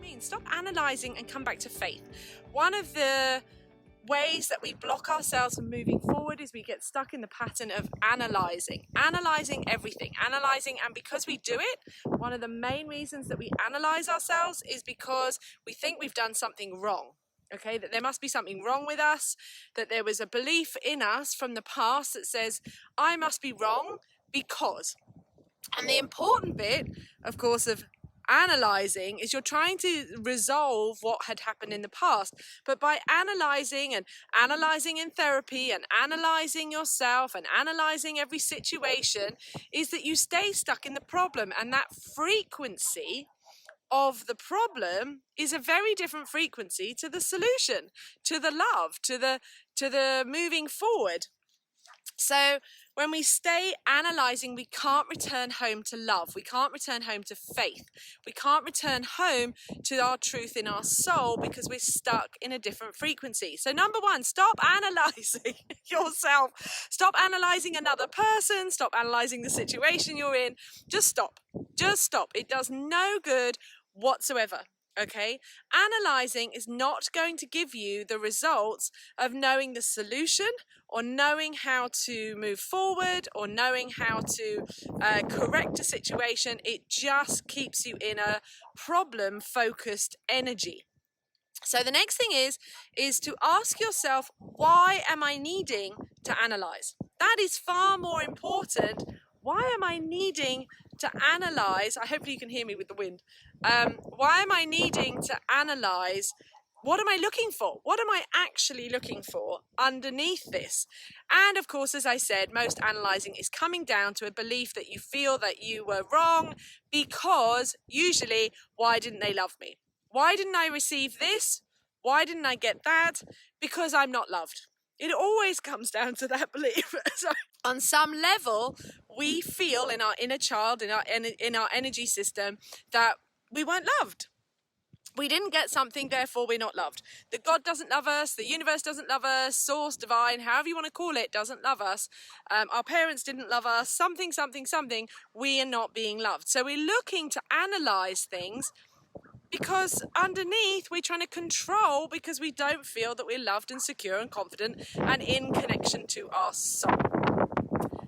mean? Stop analysing and come back to faith. One of the ways that we block ourselves from moving forward is we get stuck in the pattern of analysing everything, and because we do it, one of the main reasons that we analyse ourselves is because we think we've done something wrong. Okay, that there must be something wrong with us, that there was a belief in us from the past that says, I must be wrong because. And the important bit, of course, of analysing is you're trying to resolve what had happened in the past. But by analysing in therapy and analysing yourself and analysing every situation, is that you stay stuck in the problem, and that frequency of the problem is a very different frequency to the solution, to the love, to the moving forward. So when we stay analysing, we can't return home to love. We can't return home to faith. We can't return home to our truth in our soul because we're stuck in a different frequency. So number one, stop analysing yourself. Stop analysing another person. Stop analysing the situation you're in. Just stop. Just stop. It does no good whatsoever. Okay, analysing is not going to give you the results of knowing the solution or knowing how to move forward or knowing how to correct a situation. It just keeps you in a problem-focused energy. So the next thing is to ask yourself, why am I needing to analyse? That is far more important. Why am I needing to analyse? Hopefully you can hear me with the wind. Why am I needing to analyse? What am I looking for? What am I actually looking for underneath this? And of course, as I said, most analysing is coming down to a belief that you feel that you were wrong because usually, why didn't they love me? Why didn't I receive this? Why didn't I get that? Because I'm not loved. It always comes down to that belief. So on some level, we feel in our inner child, in our energy system, that we weren't loved. We didn't get something, therefore we're not loved. That God doesn't love us, the universe doesn't love us, source, divine, however you want to call it, doesn't love us. Our parents didn't love us, something, we are not being loved. So we're looking to analyse things because underneath we're trying to control because we don't feel that we're loved and secure and confident and in connection to our soul.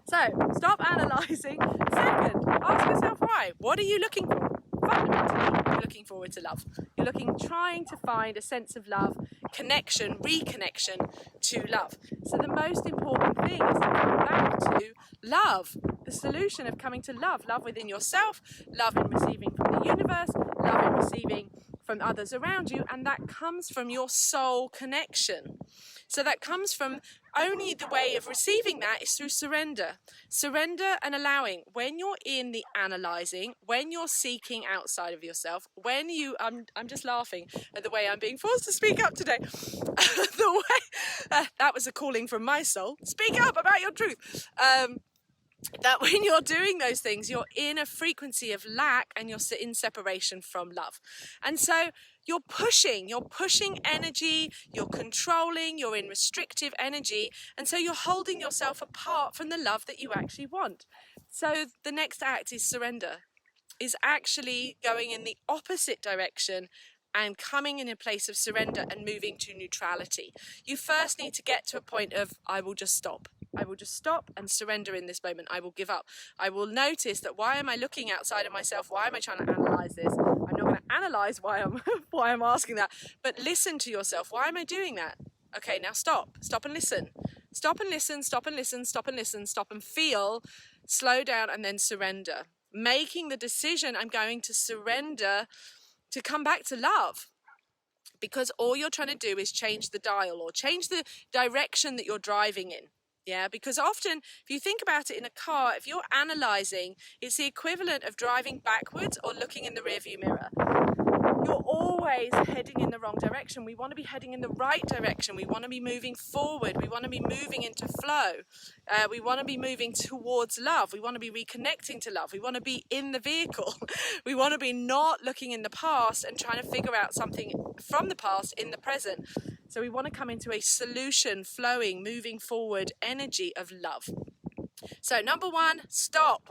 So stop analysing. Second, ask yourself why. What are you looking for? Fundamentally, you're looking forward to love. You're trying to find a sense of love, connection, reconnection to love. So the most important thing is to come back to love. The solution of coming to love within yourself, love in receiving from the universe, love in receiving from others around you, and that comes from your soul connection. So that comes from only the way of receiving that is through surrender. Surrender and allowing. When you're in the analysing, when you're seeking outside of yourself, when you, I'm just laughing at the way I'm being forced to speak up today. The way, that was a calling from my soul. Speak up about your truth. That when you're doing those things, you're in a frequency of lack and you're in separation from love. And so you're pushing energy, you're controlling, you're in restrictive energy. And so you're holding yourself apart from the love that you actually want. So the next act is surrender, is actually going in the opposite direction and coming in a place of surrender and moving to neutrality. You first need to get to a point of, I will just stop. I will just stop and surrender in this moment. I will give up. I will notice that why am I looking outside of myself? Why am I trying to analyse this? I'm not going to analyse why I'm asking that, but listen to yourself. Why am I doing that? Okay, now stop. Stop and listen. Stop and listen, stop and listen, stop and listen, stop and feel, slow down and then surrender. Making the decision, I'm going to surrender to come back to love. Because all you're trying to do is change the dial or change the direction that you're driving in. Yeah, because often, if you think about it in a car, if you're analysing, it's the equivalent of driving backwards or looking in the rearview mirror. You're always heading in the wrong direction. We want to be heading in the right direction. We want to be moving forward. We want to be moving into flow. We want to be moving towards love. We want to be reconnecting to love. We want to be in the vehicle. We want to be not looking in the past and trying to figure out something from the past in the present. So we want to come into a solution, flowing, moving forward energy of love. So number one, stop.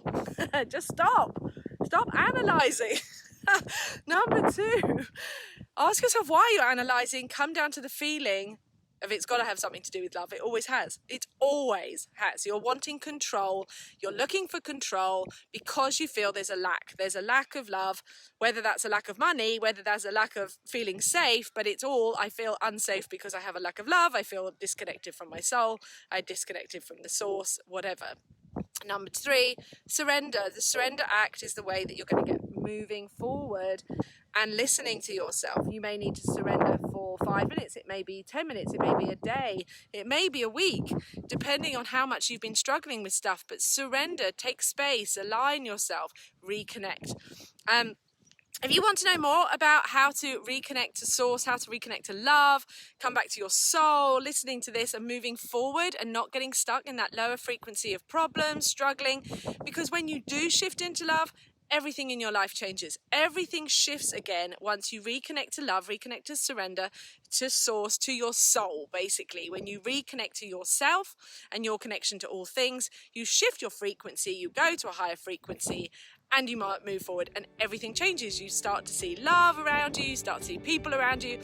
Just stop. Stop analysing. Number two, ask yourself why you're analysing. Come down to the feeling of it's got to have something to do with love. It always has. It always has. You're wanting control. You're looking for control because you feel there's a lack. There's a lack of love, whether that's a lack of money, whether that's a lack of feeling safe, but it's all, I feel unsafe because I have a lack of love. I feel disconnected from my soul. I disconnected from the source, whatever. Number three, surrender. The surrender act is the way that you're going to get moving forward and listening to yourself. You may need to surrender for 5 minutes, it may be 10 minutes, it may be a day, it may be a week, depending on how much you've been struggling with stuff. But surrender, take space, align yourself, reconnect. If you want to know more about how to reconnect to source, how to reconnect to love, come back to your soul, listening to this and moving forward and not getting stuck in that lower frequency of problems, struggling, because when you do shift into love, everything in your life changes. Everything shifts again once you reconnect to love, reconnect to surrender, to source, to your soul, basically. When you reconnect to yourself and your connection to all things, you shift your frequency, you go to a higher frequency, and you might move forward and everything changes. You start to see love around you, you start to see people around you,